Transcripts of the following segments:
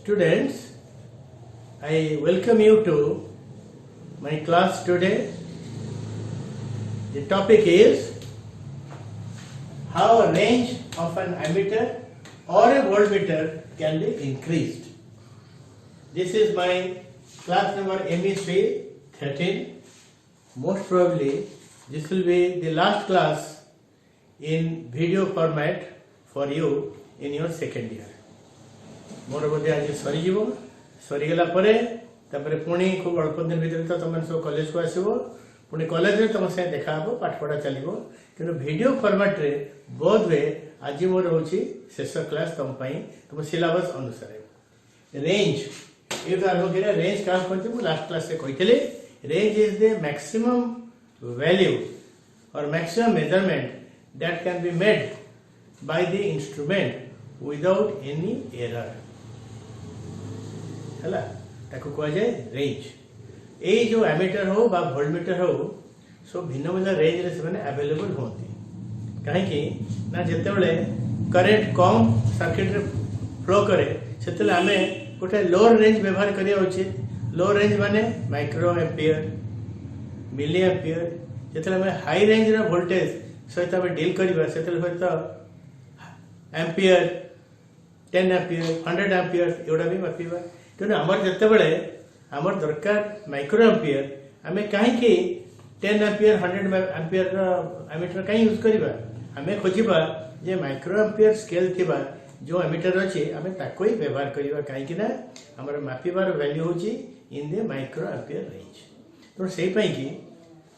Students, I welcome you to my class today. The topic is how a range of an ammeter or a voltmeter can be increased. This is my class number MEC 13. Most probably this will be the last class in video format for you in your second year. मोर बोधे आज सरीज सरीगला पुणी खूब अल्प दिन भर तो तुम सब college को आसो पुणी कॉलेज में तुम से देखा हे पाठपढ़ा चलो कि वीडियो फॉर्मेट रे बोध वे आज मोर हूँ शेष क्लास तुम सिलेबस अनुसार रेंज ये आरंभ कर रेंज क्या कहते लास्ट क्लास से कही range is the maximum value और maximum measurement that can be made by the instrument without any error है कह जाए रेंज यही जो एमीटर हो बा वोल्टमीटर हो सब भिन्न भिन्न रेंज रे से अवेलेबल होती कहीं ना जिते करेंट कम सर्किट रे फ्लो करे से आम गोटे लोअर रेंज व्यवहार करने उचित लोअर रेंज माने माइक्रो एम्पियर मिली एम्पियर जिते हाई रेंज रो वोल्टेज सहित आम डील करवा से सहित एम्पियर 10 एम्पियर 100 एम्पियर एगुड़ा भी मापिबा तेणु आमर जिते आमर दरकार माइक्रो एम्पियर आम कहीं 10 एम्पियर 100 एम्पियर एमीटर कहीं यूज करवा आम खोजा जे माइक्रो एम्पियर स्केल थिबा जो एमीटर अच्छे आम ताको ही व्यवहार करवा कहीं आमर मापिबार वैल्यू हूँ in the micro ampere range तेणु से कि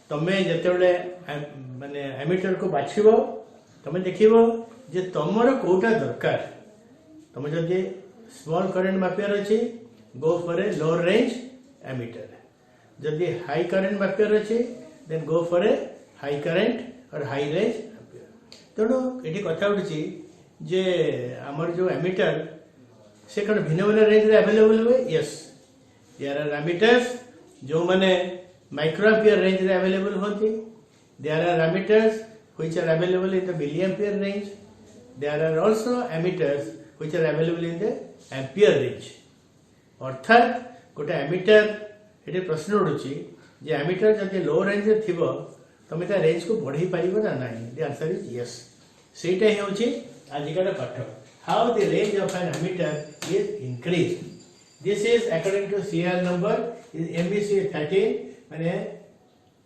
तुम्हें जिते माने एमीटर को बाछिब तुम देख तुमर कौटा दरकार तुम जदि स्मॉल करंट मापियार अच्छे go for a lower range ammeter जदि हाई करंट मापियार अच्छे then go for a high current और हाई रेंज एम्पियर तेणु ये कथा उठी जे आमर जो एमीटर से कौन भिन्न भिन्न रेंज रे अवेलेबल हुए यस देयर आर एमीटर्स जो माने माइक्रो एम्पियर रेंज रे अवेलेबल होती there are ammeters which are available in the milli ampere range there are also ammeters which are available in the ampere range अर्थात गोटे ammeter ये प्रश्न उठुची जे ammeter जब लो range रे थिबो तुम ता रेंज को बढ़ाई पारिबो ना नहीं द आंसर इज यस सेटा ही होची आजिकार पाठ how the range of an ammeter is increased this is according to serial number is MBC 13 माने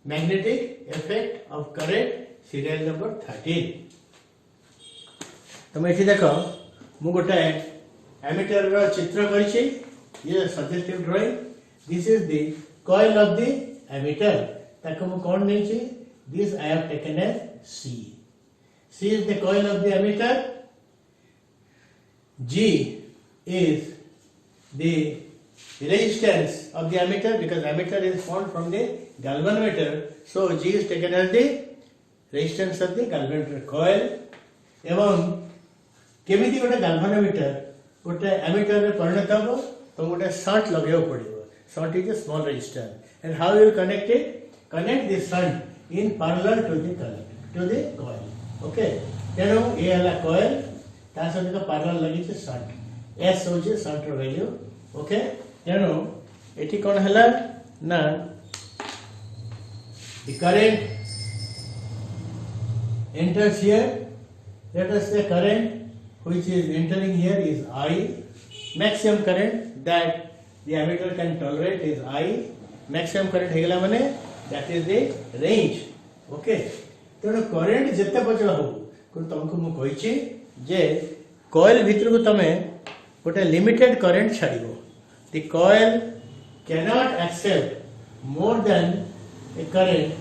magnetic effect of current serial number 13 तुम एठी देखो मु गोटे एमीटर रो चित्र करिछि ये suggestive drawing this is the coil of the ammeter ताको मु कोन नेछि this I have taken as C is the coil of the ammeter G is the resistance of the ammeter because ammeter is formed from the galvanometer so G is taken as the resistance of the galvanometer coil एवं केमिति गोटे galvanometer गोटे ammeter रे परिणत हो तो गोटे shunt लगे पड़ो shunt is a small resistor and how you connect this shunt in parallel to the current to the coil okay तेणु ये हला कॉइल ता सहित पैरेलल लगी छे शंट एस होचे शंट रो वैल्यू ओके तेणु एठी कोन हला ना the current enters here let us say current which is entering here is I. Maximum current that the ammeter can tolerate is I. Maximum current हेगला माने that is the range. Okay. तेणु current जिते बचला हो तुमको मु कहिछि जे coil भितर को तमे गोटे limited current छाड़िबो. The coil cannot accept more than a current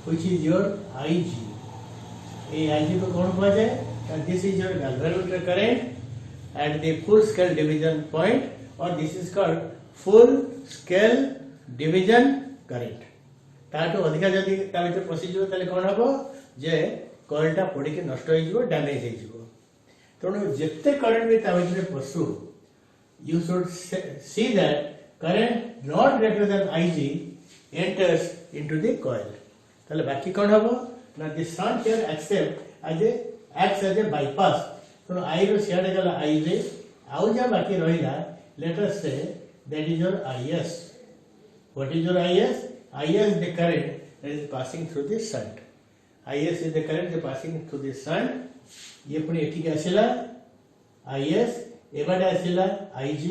which is your IG. A IG को कौन कहा जाए and this is your galvanometer current at the full scale division point or this is called full scale division current ताटो अधिका जदि ता भीतर पसि जिवो ताले कोन हबो जे कॉइल टा पड़ी के नष्ट होई जिवो डैमेज होई जिवो तणो जेते करंट भी ता भीतर पसु you should see that current not greater than IG enters into the coil ताले बाकी कोन हबो ना the shunt here acts as a bypass तो आई रो सियाडे गला आई रे आउ जा बाकी रहिला let us say that is your IS. What is your IS? IS is the current that is passing through the shunt. IS is the current that is passing through the shunt. ये पुणी एठी के आसिला IS एबाडे आसिला IG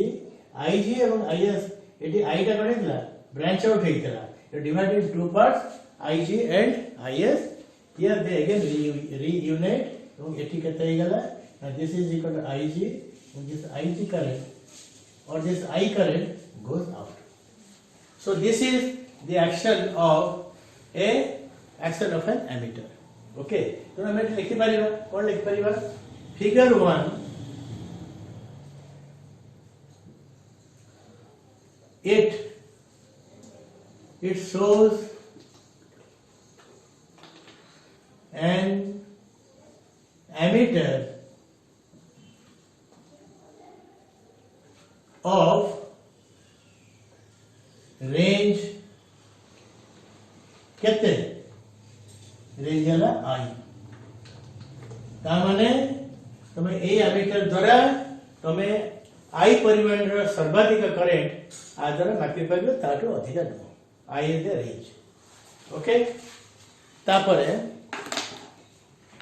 एवं IS एठी I टा कोने दिला branch out हेइतला. You divide it into two parts, IG and IS. Here they again reunite. एवं एठी केते हेगला. Now this is equal to IG and this IG current or this I current goes out. So this is the action of an ammeter. Okay. तो हम एठी लिखि परिबा कोन लिखि परिबा figure 1 it shows an ammeter of range केते range है I ता माने तमे ए एमीटर द्वारा तमे I परिमाण रो सर्वाधिक करंट आ द्वारा मापि पाबो ताटो अधिक न I is the range. Okay तापर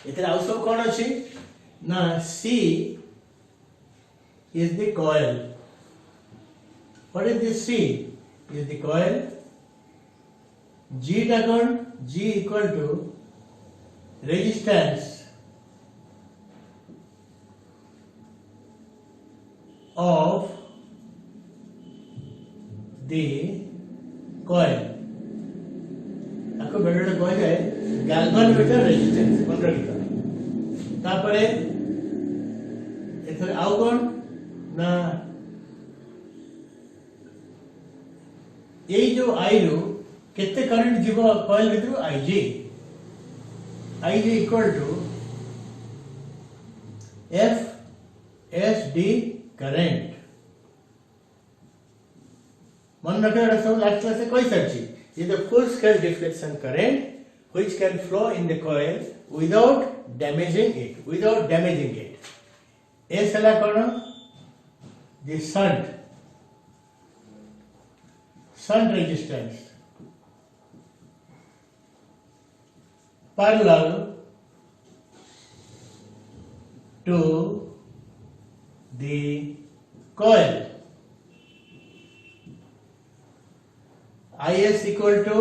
एतरा आउसो कोन अछि ना C is the coil. What is this C? Is the coil. G diagon G equal to resistance of the coil. आपको बेटा कॉइल है गैल्वानोमीटर रेजिस्टेंस कोन रखिता तापरे एथरे आउ कोन ना ये जो आई रो केते करंट जीवो कॉइल भितर IG equal to FSD current मन रखना सब लास्ट क्लास से कोई सर्ची is the full scale deflection current which can flow in the coil without damaging it. S है कौन? The shunt resistance parallel to the coil. IS equal to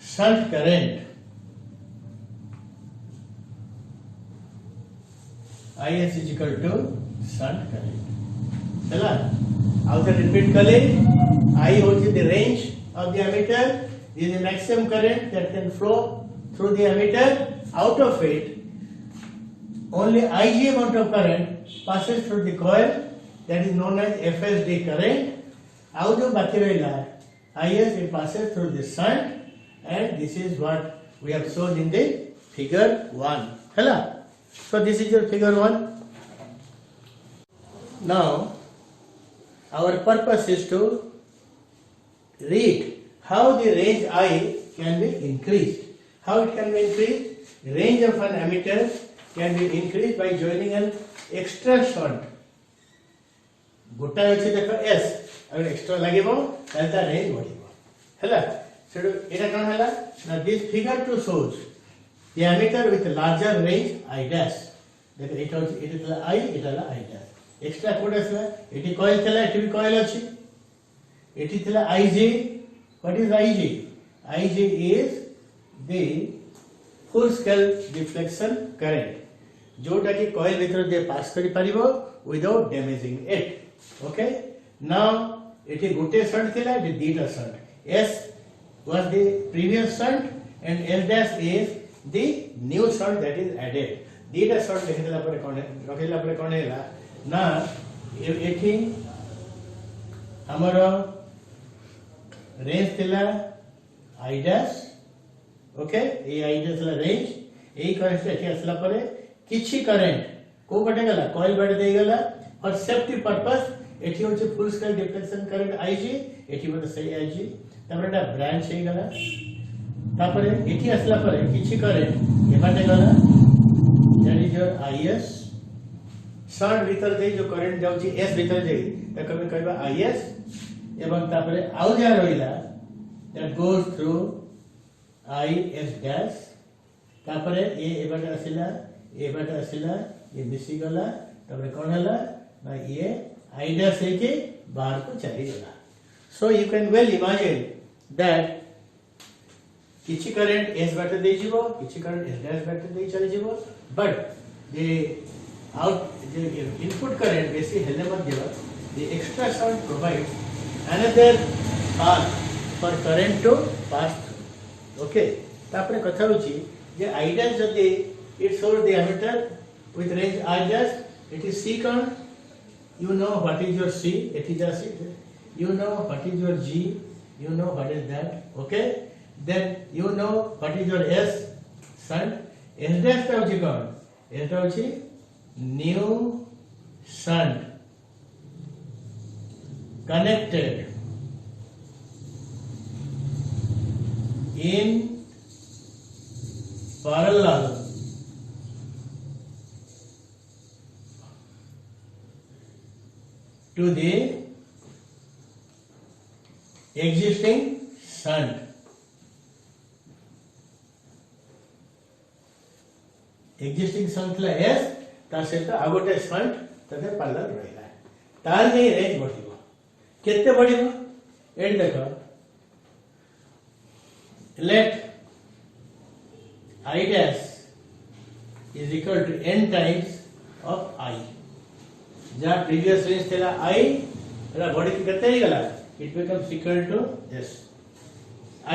shunt current. IS is equal to shunt current. चला आउ से repeat कले I होची the range of the ammeter. This is the maximum current that can flow through the ammeter. Out of it, only IG amount of current passes through the coil. That is known as FSD current. Out of Bakirela, IS it passes through the shunt, and this is what we have shown in the figure 1. Hello. So this is your figure 1. Now, our purpose is to read how the range I can be increased. How it can be increased? The range of an ammeter can be increased by joining an extra shunt. गोटा अछि देखो S अगर extra लागेबो ताता range बढ़िबो हैला shadow एटा कोन हैला ना this figure two shows the ammeter with larger range I dash देखो एटा अछि एटा I एटा I डैश एक्स्ट्रा कोड असला एटी कॉइल थला एटी भी कॉइल अछि एटी थला IG. What is IG? IG is the full scale deflection current जोटा कि कॉइल भीतर दे पास करि परिबो without damaging it. Okay, now it is gote shunt thila the dita shunt. S was the previous shunt and S dash is the new shunt that is added. Dita shunt lekhila pare kone hela na ethi amara range thila I dash. Okay, A I dash la range ei current ethi asla pare kichi current को बटे गला coil but they गला और safety purpose एठी होचे full scale deflection current IG एठी but सही IG तबरेटा branch हे गला तापरे एठी असला परे किछि करंट ए बटे गला that is your IS shunt भीतर दे जो करंट जाउची एस भीतर जाई ताको हम कहबा आईएस एवं तापरे आउ जा रहिला that goes through I S dash तापरे ए बाटे आसिला ये मिसी गला तापरे कोन हला ना ये आई डैश है कि बाहर को चली गला so you can well imagine that किछि करंट एस बाटे दे जीवो किछि करंट एस डैश बाटे दे चली जीवो बट the input current बेसी हेले मध्य the extra shunt provides another path for current to pass through okay तापरे कथा होची जे I dash जदि it shows the ammeter with range I dash it is C count you know what is your C it is a C you know what is your G you know what is that okay then you know what is your S shunt S dash ता होची कोन এটা হচ্ছে new shunt connected in parallel to the existing shunt existing shunt ला S तार सहित आगोटे shunt तते parallel रहिला तार नै रेंज बढ़िबो केते बढ़िबो एड देखो let I dash is equal to n times of I जा previous range थेला I एला बढ़ी के केते गला it becomes equal to S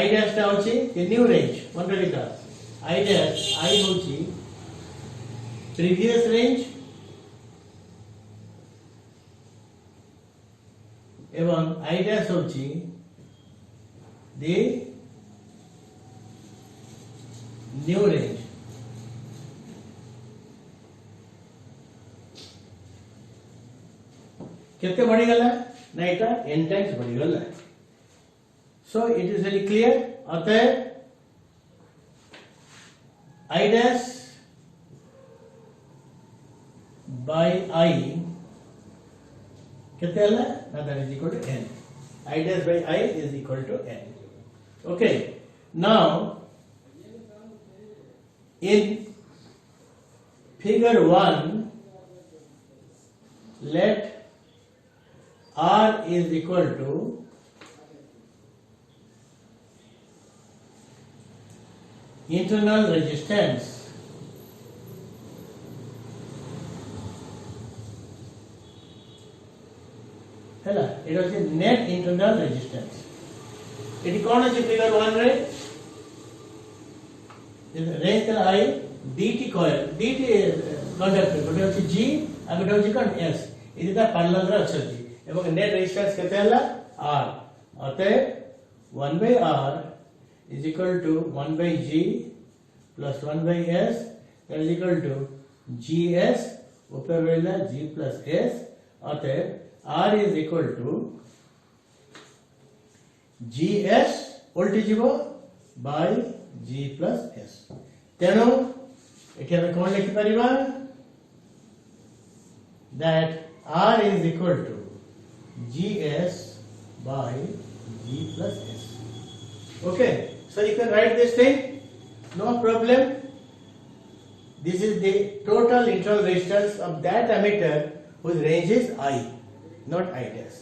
I dash ता होची the new range मन रखिता I dash I होची previous range एवं I dash होची the new range कितने बढ़ी गला ना इटा n times बढ़ी गला so it is very clear अतः I dash by I कितने हला ना that is equal to n I dash by I is equal to n okay now in figure 1 let R is equal to internal resistance है it was a net internal resistance it कौन है figure 1 रे range I dt coil dt conductor गोटे अछि G आ गोटे अछि कोन S इति ता पैरेलल रे अछि एवं net resistance केते हला R अतः 1 by R is equal to 1 by G plus 1 by S that is equal to GS ऊपर रहला G plus S अतः R is equal to GS उल्टी जीवो by G plus S तेणु एठी हम कोन लिखि परिबा that R is equal to GS by G plus S okay so you can write this thing no problem this is the total internal resistance of that ammeter whose range is I not I dash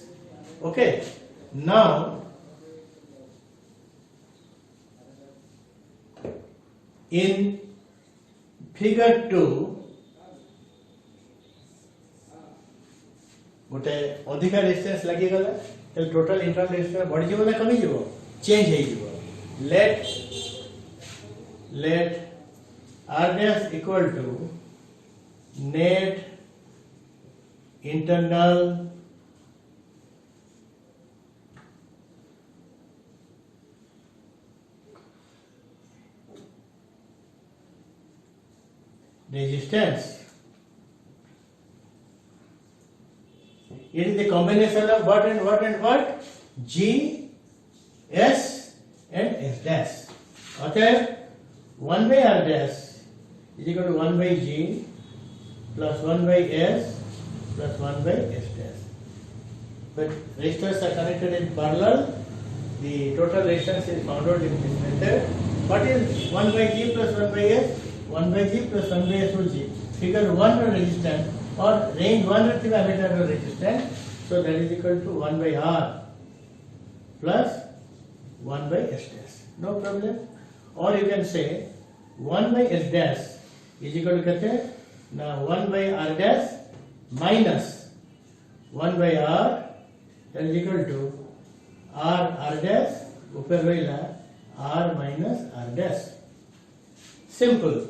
okay now in figure 2 गोटे अधिका resistance लगी गला तेल total internal resistance बढ़ी जीवो ना कमी जीवो चेंज हे जीवो let R dash equal to net internal resistance it is the combination of what and what and what G S and S dash अतः 1 by R dash is equal to 1 by G plus 1 by S plus 1 by S dash. But resistors are connected in parallel. The total resistance is found out in this method. What is 1 by G plus 1 by S? 1 by G plus 1 by S is figure 1 resistance or range 1 ammeter resistance. So that is equal to 1 by R plus 1 by S dash. No problem. Or you can say 1 by S dash is equal to now 1 by R dash minus 1 by R, that is equal to R dash upar rahila R minus R dash. Simple.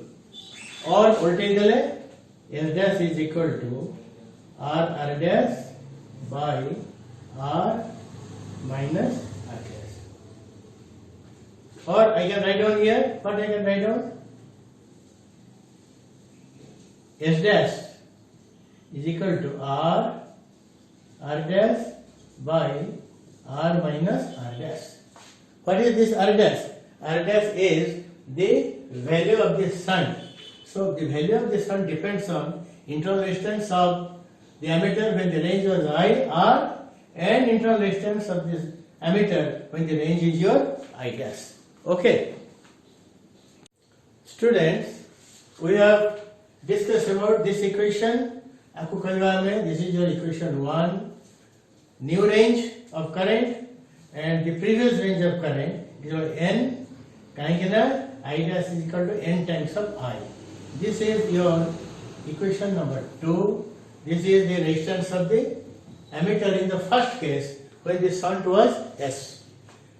Or voltage dele S dash is equal to R dash by R minus R dash. Or I can write down here, what I can write down? S dash is equal to R dash by R minus R dash. What is this R dash? R dash is the value of the shunt. So the value of the shunt depends on internal resistance of the ammeter when the range was I, R, and internal resistance of this ammeter when the range is your I dash. Okay. Students, we have discussed about this equation. आपको कहवा में this is your equation 1. New range of current and the previous range of current is N. कहीं ना I dash is equal to N times of I. This is your equation number 2. This is the resistance of the ammeter in the first case when the shunt was S.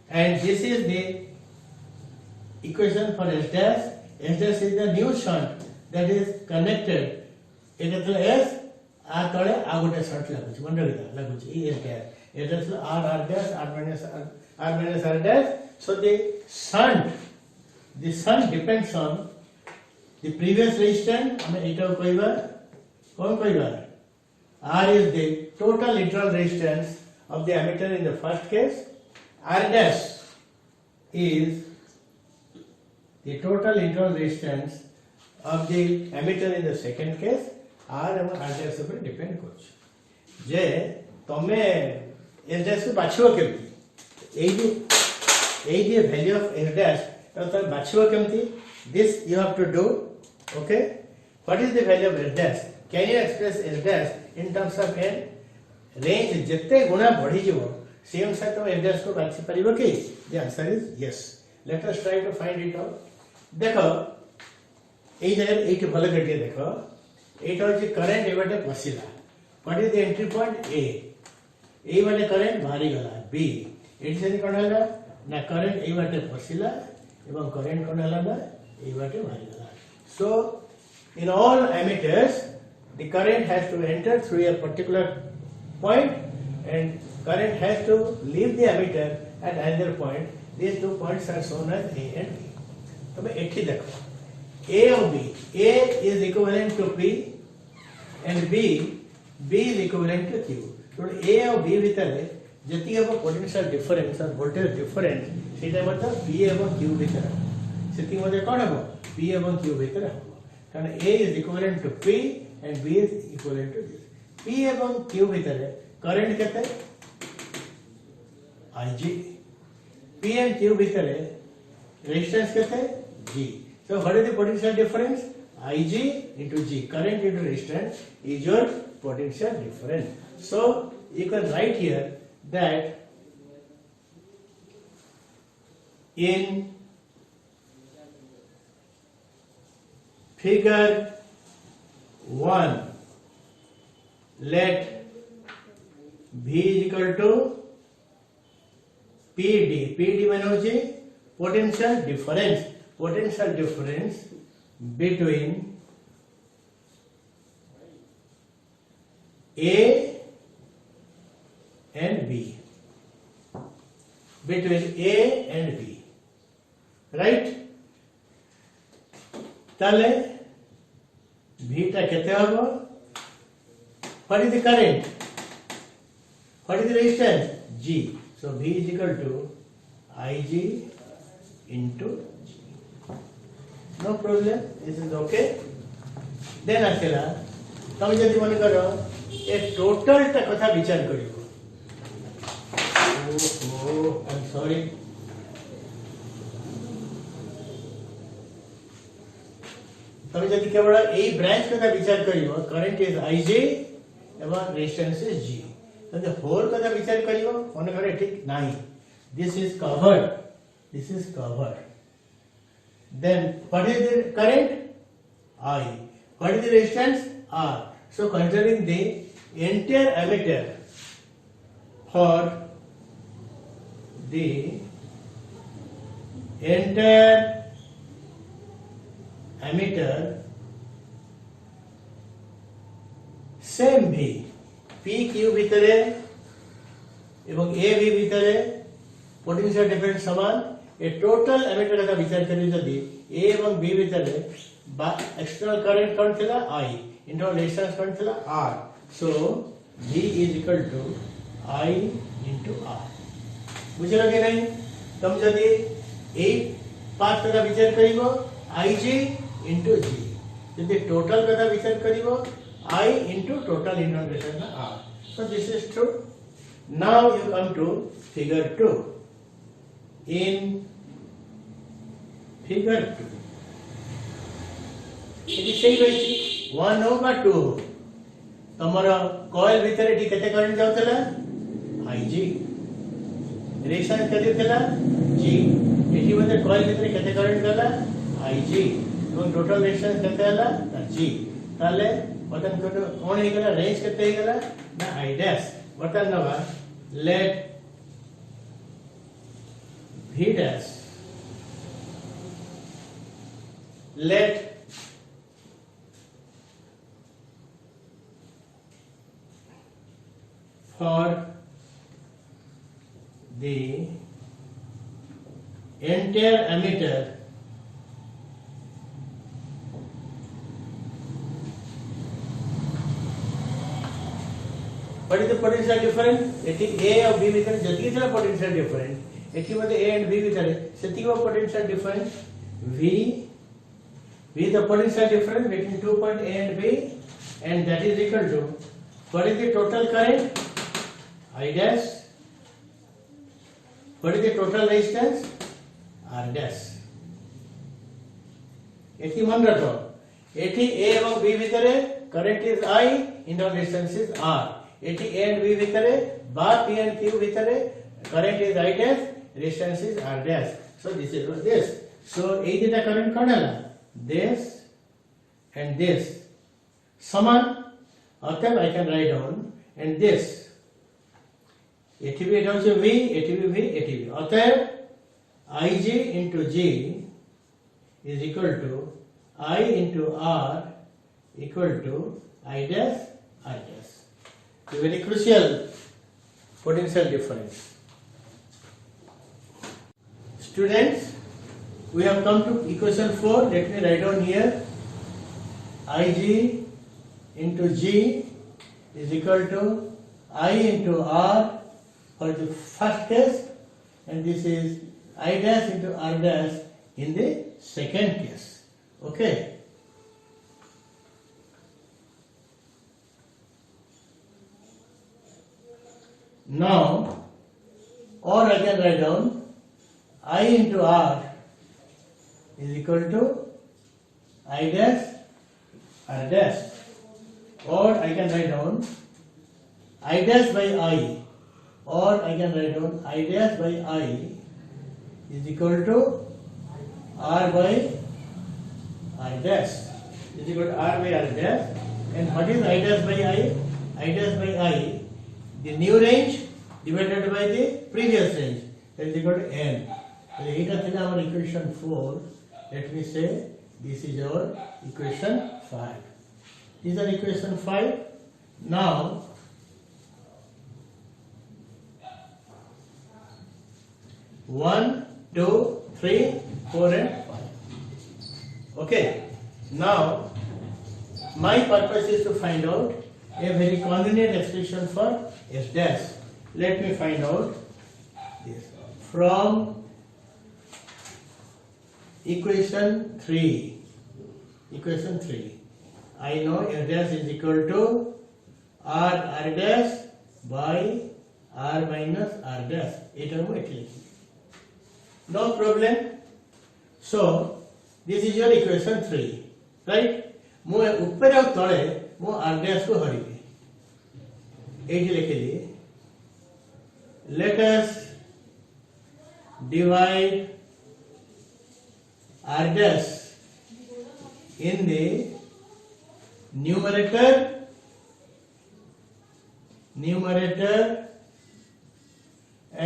And this is the equation for S dash. S dash is the new shunt that is connected. It is S. R tole a gote shunt laguchi. Mandalita laguchi. E S dash. It is R dash R minus R dash. So the shunt depends on the previous resistance. हमें इटा कोईबार कौन कोईबार? R is the total internal resistance of the ammeter in the first case. R dash is the total internal resistance of the ammeter in the second case. R and R dash पर depend करूँ. जे तमे S dash को बाछिवा केमती? ये value of S dash तो बाछिवा केमती? This you have to do. Okay. What is the value of S dash? Can you express S dash in terms of N? Range जितने गुना बढ़ी जो same set of S dash को बाछी परिवर की? The answer is yes. Let us try to find it out. देखो ये जगह एक भले घटिया देखो ये तो जी current ये वाले बसिला. What is the entry point? A. A वाले current भारी गला. B. इट से कौन है ना current ये वाले बसिला एवं current कौन है ना ये वाले भारी गला. So in all ammeters the current has to enter through a particular point and current has to leave the ammeter at another point. These 2 points are shown as A and B. तो मैं एक ही देखो A और B. A is equivalent to P and B is equivalent to Q. तो A और B भीतर जति अब potential difference और voltage difference सीधा मतलब P एवं Q भीतर सेति मध्ये कौन है P एवं Q भीतर है कारण A is equivalent to P and B is equivalent to this. P एवं Q भीतर है current कितना है IG. P and Q भीतर है resistance कितना है G. So what is the potential difference? IG into G. Current into resistance is your potential difference. So you can write here that in figure 1 let V is equal to PD. PD माने होची potential difference between A and B. Between A and B. Right? ताले V टा केते होबो? What is the current? What is the resistance? G. So V is equal to IG into G. No problem. This is okay. Then आसेला तमे जदि मन करो ए total टा कथा विचार करिवो ओहो आई एम सॉरी तमे जदि केवल एई ब्रांच कथा विचार करिवो करंट इज आईजे एवं रेजिस्टेंस इज जी तमे होल कथा विचार करिवो मन करे ठीक नाही this is covered then what is the current I what is the resistance R so considering the entire ammeter for the entire ammeter same V P Q ভিতরে এবং A V ভিতরে potential difference সমান ए total emitter का विचार करी जदि ए एवं B ভিতরে বা एक्सटर्नल करंट कोन थिला I इंटू रेजिस्टेंस कोन थिला R so V is equal to I into R बुझलो कि नहीं तुम जदि ए पार्ट का विचार करिवो IG इंटू G जदि टोटल का विचार करिवो I into total into R so this is true now you come to figure 2 in figure 2 एटी सही रही 1 हो बा 2 हो तमरा कॉइल भीतर एटी केते करंट जाउतला Ig रेजिस्टेंस केते थिला G एटी मध्ये कॉइल भीतर केते करंट गला Ig এবং टोटल रेजिस्टेंस केते हला G ताले बटन कोन हे गला रेंज केते हे गला ना I डैश बटन नवा late V dash let for the entire ammeter what is the potential difference it is A of B भितर जति थला potential difference एटी मध्ये A and B भितर सेतिक potential difference V the potential difference between 2 point A and B and that is equal to what is the total current I dash what is the total resistance R dash eighty मन रखो eighty A एवं B भितर current is I into resistance is R eighty A and B भितर बा P and Q भितर current is I dash resistance is R dash so this is this so A the current कौन this and this समान अतः I can write down and this eighty down से V eighty V अतः Ig into G is equal to I into R equal to I dash R dash a very crucial potential difference. Students, we have come to equation 4. Let me write down here. Ig into G is equal to I into R for the first case, and this is I dash into R dash in the second case. Okay. Now, or I can write down I into R is equal to I dash R dash, or I can write down I dash by I, or I can write down I dash by I is equal to R by R dash is equal to R by R dash. And what is I dash by I? I dash by I, the new range divided by the previous range, that is equal to N. Here is our equation 4. Let me say this is our equation 5. These are equation 5. Now, one, 2, 3, 4 and 5. Okay. Now, my purpose is to find out a very convenient expression for S dash. Let me find out this from equation 3. Equation 3. I know S dash is equal to r dash by r minus r dash এটা আমি এটি লিখি no problem so this is your equation 3 right ମୁଁ ଉପରେ ଆଉ ତଳେ ମୁଁ r dash କୁ ହରିବି ଏଇଠି ଲେଖିଲି let us divide r dash in the numerator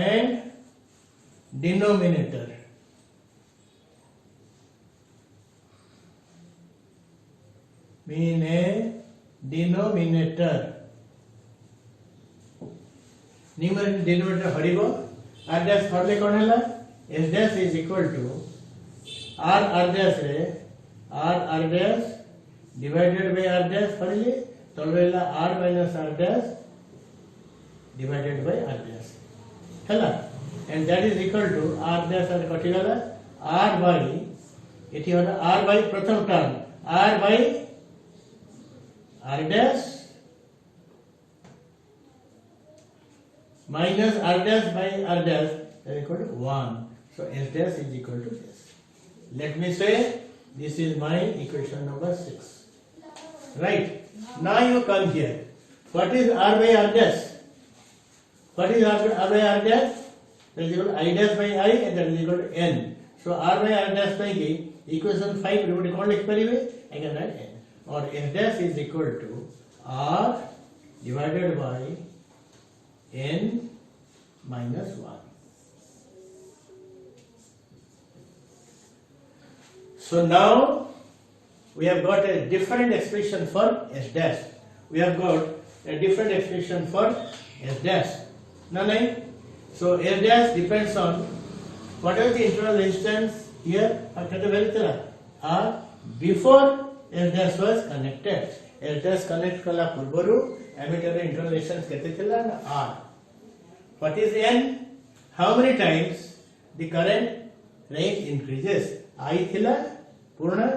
and denominator mean a denominator numerator denominator हरिबो r dash हरले कोन हला s dash is equal to r dash रे r dash divided by r dash हरले तळवेला r minus r dash divided by r dash हला and that is equal to r dash और कटि गला r by एठी होला r by प्रथम term r by r dash minus r dash by r dash is equal to 1 so s dash is equal to this let me say this is my equation number 6 right now you come here what is r by r dash what is r by r dash that is equal to I dash by I and that is equal to n so r by r dash by equation 5 रे कोन लिख परिबे I can write n or s dash is equal to r divided by n minus 1 so now we have got a different expression for s dash we have got a different expression for s dash no so s dash depends on whatever the internal resistance here at the very before s dash was connected s dash connect kala purbaru ammeter internal resistance kete thila na r what is n how many times the current range increases I thila purna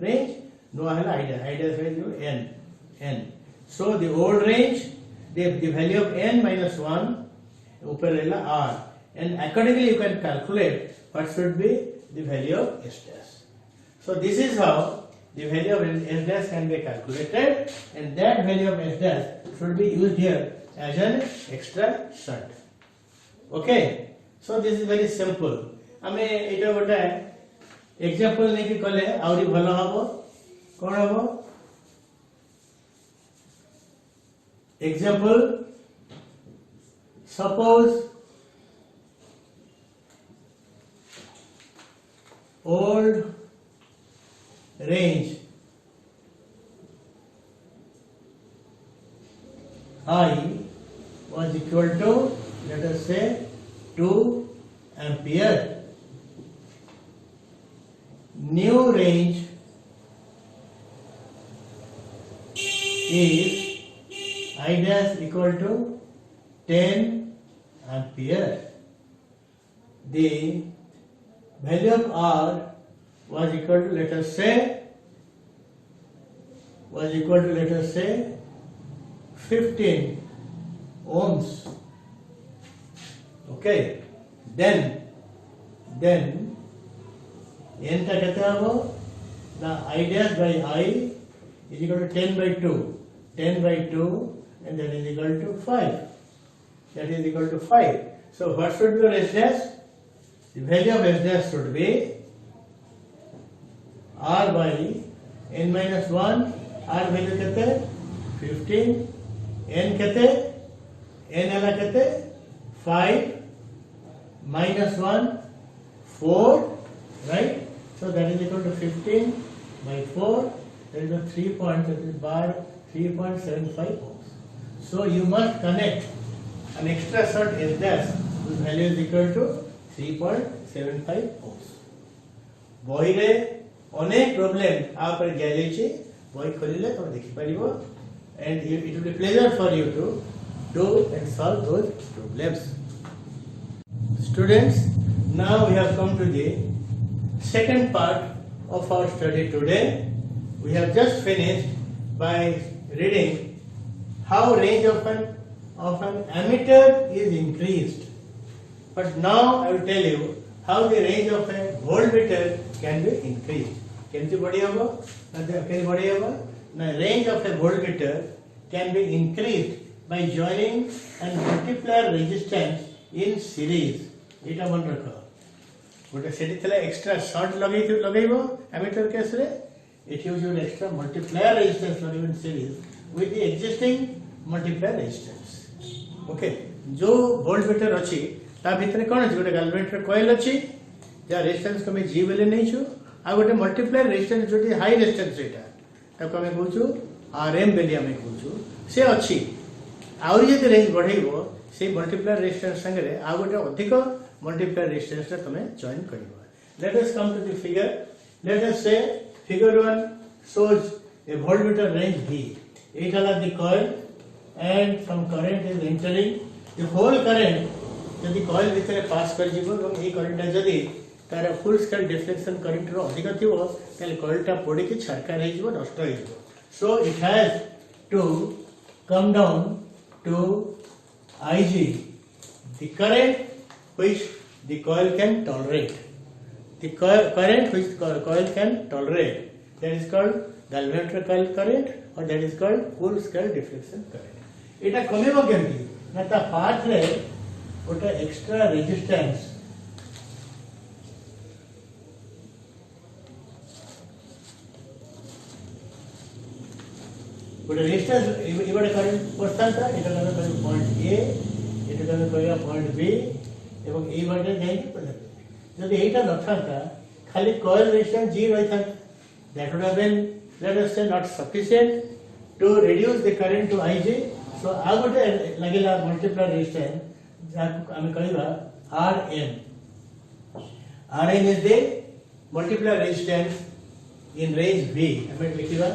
range no hala I dash value n so the old range the value of n minus 1 upar rehla r and accordingly you can calculate what should be the value of s dash so this is how the value of s dash can be calculated and that value of s dash should be used here as an extra shunt okay so this is very simple ame eta gota example neki kale auri bhalo habo kon habo example suppose old range I was equal to let us say 2 ampere new range is I dash equal to 10 ampere the value of R was equal to let us say 15 ohms okay then n ta kete habo the I dash by I is equal to 10 by 2 and that is equal to 5 so what should be your s dash the value of s dash should be r by n minus 1 r value kete 15 n kete n ala kete 5 minus 1 4 right so that is equal to 15 by 4 that is a 3.75 ohms so you must connect an extra shunt s dash whose value is equal to 3.75 ohms boy re अनेक problem आप पर दिया जाइए बही खोलिले तुम देखि परिबो and it will be pleasure for you to do and solve those problems. Students, now we have come to the second part of our study today. We have just finished by reading how range of an ammeter is increased. But now I will tell you how the range of a voltmeter can be increased. Can you body over? Now range of a voltmeter can be increased by joining and multiplier resistance in series. Eta मन रखो. गोटे सेठी थला extra short लगेइबो ammeter case रे एठी होजो extra multiplier resistance लगेइबो in series with the existing multiplier resistance. Okay जो वोल्टमीटर अछि ता भितरे कोन अछि गोटे गैल्वेमीटर कॉइल अछि जा रेजिस्टेंस कमे जी बेले नै छु आ गोटे मल्टीप्लायर रेजिस्टेंस जोटी हाई रेजिस्टेंस एटा ता कमे कहूछु आरएम बेले हमें कहूछु से अछि आउरी यदि रेंज बढ़ेइबो से मल्टीप्लायर रेजिस्टेंस संगे आ गोटे अधिक multiplier resistance रे तमे join करिबो. Let us come to the figure. Let us say figure 1 shows a voltmeter range V. It allows the coil and some current is entering. The whole current यदि coil भितर pass कर जिवो এবং এই current जदि तार full scale deflection current रो अधिक थिवो ताले coil टा पड़ी कि छरका रहि जिवो नष्ट होई जिवो. So it has to come down to Ig, the current which the coil can tolerate. The current which the coil can tolerate, that is called galvanometer coil current or that is called full scale deflection current. Eta कमेबो केमती ना ता path रे ओटा extra resistance ओटा resistance इबडे current percent एटा कमे point A एटा कमे कहया point B এবং এই বাটে যাইতে পারে যদি এইটা না থাকতা খালি কয়েল রেজিস্ট্যান্স জি রই থাকত that would have been let us say not sufficient to reduce the current to Ig. so আগোটে লাগিলা মল্টিপ্লায়ার রেজিস্ট্যান্স যাক আমি কইবা Rm. Rm is the multiplier resistance in range V. আমি লিখিবা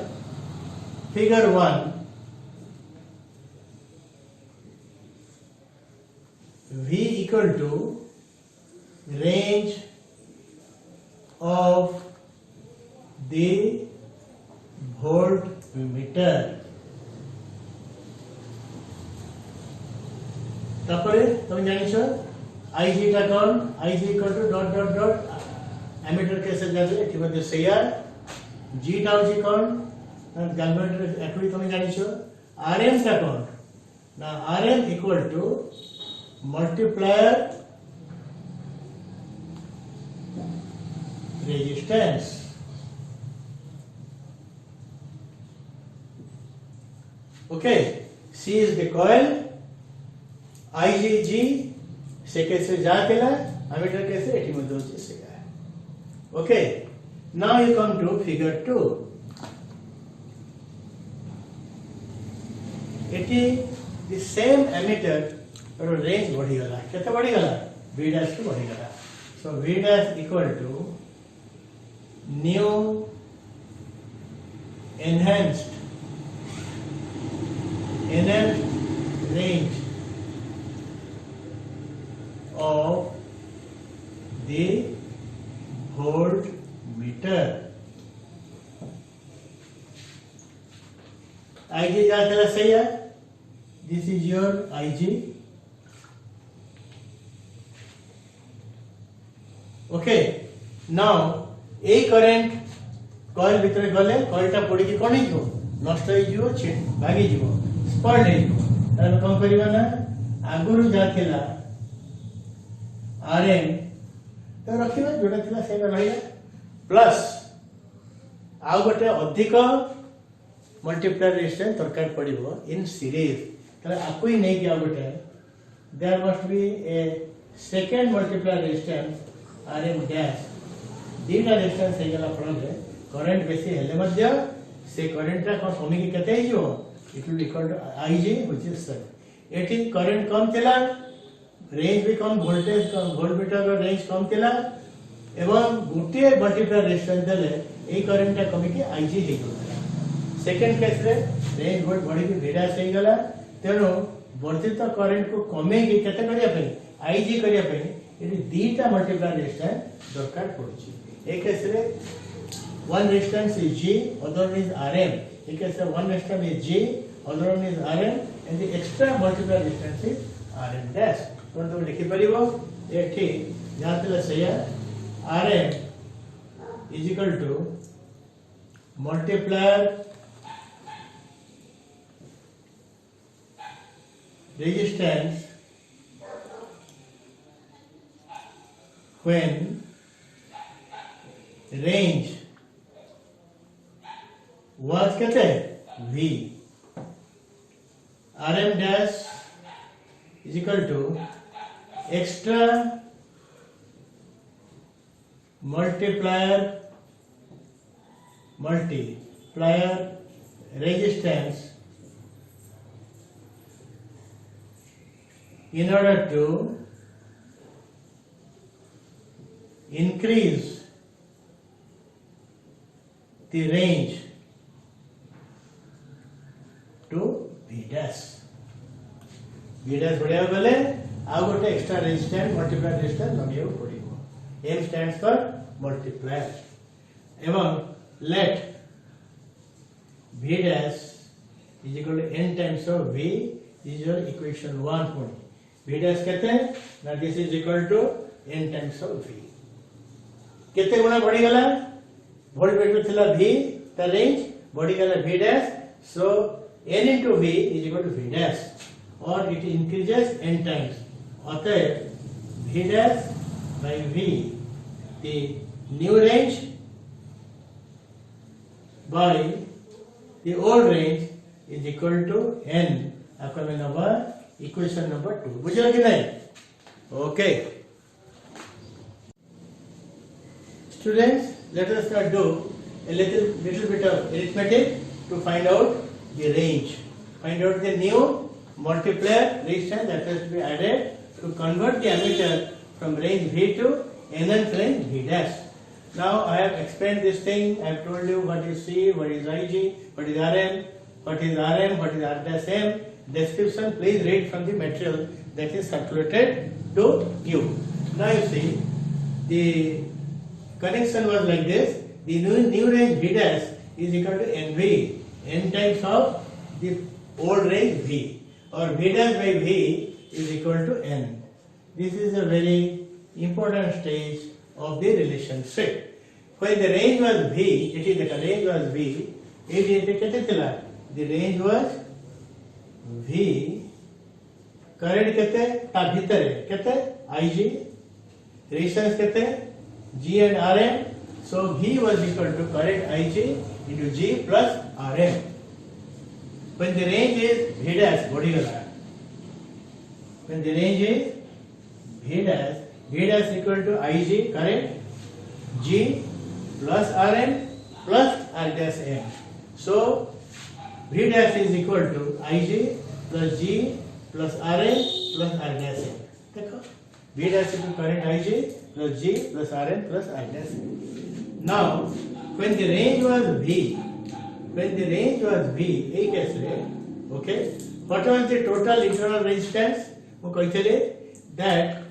figure 1 V equal to range of the voltmeter. तापरे तुम जानिछो Ig टा कोन Ig equal to dot dot dot ammeter केसे जाले एठी मध्ये सेया G टा होची कोन गैल्वेमीटर एटुई तुम जानिछो Rm टा कोन ना Rm equal to multiplier resistance. Okay, C is the coil, IgG से कैसे जाकेला एमीटर कैसे एठी मध्ये होची सेया. Okay, now you come to figure 2. एठी the same emitter और रेंज बढ़ी गला केते बढ़ी गला v डैश टू बढ़ी गला. So v dash equal to new enhanced range of the voltmeter. Ig जातेला सही है. This is your Ig. Okay, now a current coil भितर गले coil टा पड़ी कि कोन हिजो नष्ट होई जिवो भागी जिवो स्पॉइल हे जिवो तब कोन करिवा ना आगुरु जाथिला Rm तो रखिबा जोडा थिला से रहिला प्लस आ गोटे अधिक मल्टीप्लायर रेजिस्टेंस दरकार पड़िबो इन सीरीज तले आकुई नै कि आ गोटे there must be a second multiplier resistance Rm dash दीटा रेजिस्टेंस हे गला फलरे करंट बेसी हेले मध्य से करंट टा कोन कमी के केते हिजो it will equal to Ig which is 7. एटी करंट कम थिला रेंज भी कम वोल्टेज कम वोल्टमीटर रो रेंज कम थिला एवं गुटे मल्टीप्लायर रेजिस्टेंस देले ए करंट टा कमी के Ig हे गला. सेकंड केस रे रेंज वोल्ट बढ़ी के v dash हे गला तेनो वर्धित करंट को कमे के केते करिया पे Ig करिया पे एटी दीटा मल्टीप्लायर रेजिस्टेंस दरकार पड़छि. एक केस रे one resistance is G, other is Rm. एक केस रे one resistance is G, other one is Rm, and the extra multiplier distance is Rm dash. तो तुम लिखि परिबो एठी जातले सेया Rm is equal to multiplier resistance when range was कहते हैं V. Rm dash is equal to extra multiplier resistance in order to increase the range to V dash. V dash बढ़िया बोले आउ गोटे एक्स्ट्रा रेजिस्टेंस मल्टीप्लायर रेजिस्टेंस लगे पड़ो. M stands for multiplier. एवं let V dash is equal to n times of V. This is your equation 1 point. V dash कहते हैं ना this is equal to n times of V. कितने गुना बढ़ी गला voltmeter थिला V ता range बढ़ी गला V dash. So n into V is equal to V dash or it increases n times. अतः V dash by V, the new range by the old range is equal to n. आपका में number equation number 2 बुझे कि नहीं? Okay students, let us now do a little bit of arithmetic to find out the range. Find out the new multiplier resistance that has to be added to convert the ammeter from range V to nth range V dash. Now I have explained this thing. I have told you what is C, what is Ig, what is Rm, what is Rm, what is R dash M. Description please read from the material that is circulated to you. Now you see the connection was like this. The new range V dash is equal to NV, n times of the old range V, or V dash by V is equal to n. This is a very important stage of the relationship. When the range was V, it is the range was V. It is the range was V. Current कहते ता भीतर है कहते Ig, resistance कहते G and Rm. So V was equal to current Ig into G plus Rm. When the range is V dash, what do you have? When the range is V dash equal to Ig current G plus Rm plus R dash M. So V dash is equal to Ig plus G plus Rm plus R dash M. देखो V dash is equal to current Ig plus G plus Rm plus R dash M. Now when the range was V, A case रे, okay, what was the total internal resistance? वो कहते that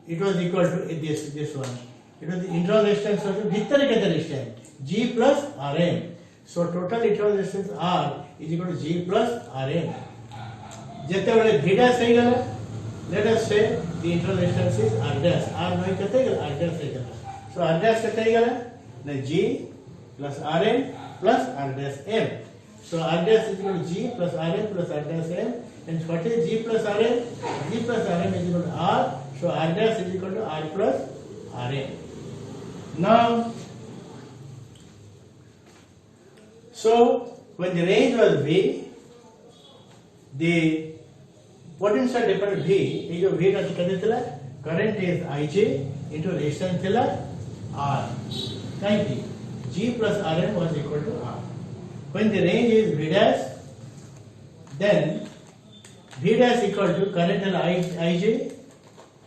it was equal to this one. It was the internal resistance of the भीतर के resistance G plus Rm. So total internal resistance R is equal to G plus Rm. जितने बड़े V dash सही गला, let us say the internal resistance is R dash. R नहीं कहते हैं R dash सही गला. So R dash कहते हैं गला ना G plus Rm plus R dash M. So R dash is equal to G plus Rm plus R dash M. And what is G plus Rm? G plus Rm is equal to R. So R dash is equal to R plus Rm. Now, so when the range was V, the potential difference V is जो V का कितना थिला? Current is Ig into resistance थिला R. Thank you. G plus Rm was equal to R. When the range is V dash, then V dash equal to current and Ig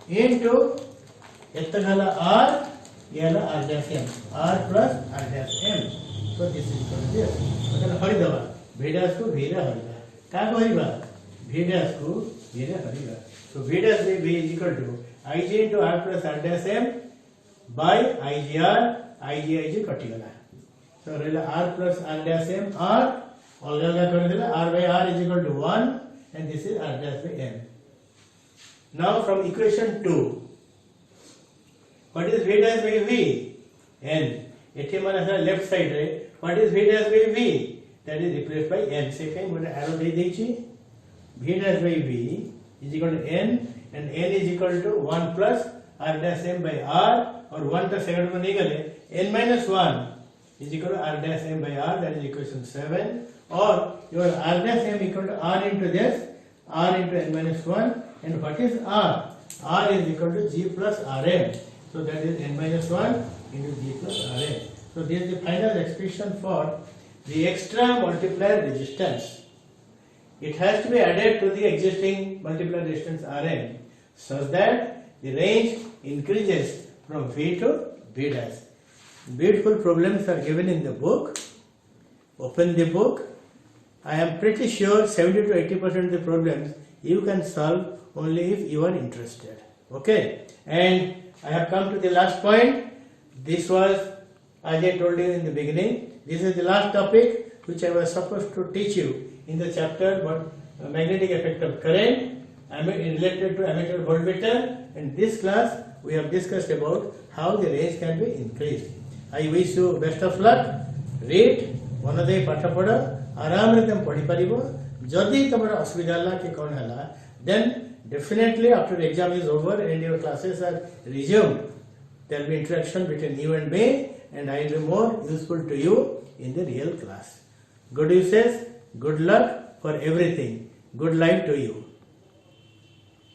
into एत्तगला R यला R dash M. R plus R dash M. So this is equal to this. मतलब हरी दवा V dash को V रे हरीगा. क्या को हरीगा? V dash को V रे हरीगा. So V dash by V is equal to Ig into R plus R dash M by IGR. Ig कटी गला. So r plus r dash m r alga alga kar r by r is equal to 1 and this is r dash by m. Now from equation 2, what is v dash by v? n. एठी माने left side रे what is v dash by v? That is replaced by n. से कहीं मोटे arrow they देची v dash by v is equal to n and n is equal to 1 plus r dash m by r और 1 का second में नहीं गले n minus 1 is equal to r dash m by r, that is equation 7, or your r dash m equal to r into this, r into n minus 1, and what is r? R is equal to g plus rm, so that is n minus 1 into g plus rm. So this is the final expression for the extra multiplier resistance. It has to be added to the existing multiplier resistance Rm such that the range increases from V to V dash. Beautiful problems are given in the book. Open the book. I am pretty sure 70 to 80% of the problems you can solve only if you are interested. Okay. And I have come to the last point. This was, as I told you in the beginning, this is the last topic which I was supposed to teach you in the chapter what magnetic effect of current related to ammeter voltmeter. In this class we have discussed about how the range can be increased. I wish you best of luck. Read मनदे पाठ पढ़ आराम रे तुम पढ़ी परिबो. जदि तमरा असुविधा ला कि कोन हला, then definitely after the exam is over and your classes are resumed, there will be interaction between you and me, and I will be more useful to you in the real class. Good wishes, good luck for everything. Good life to you.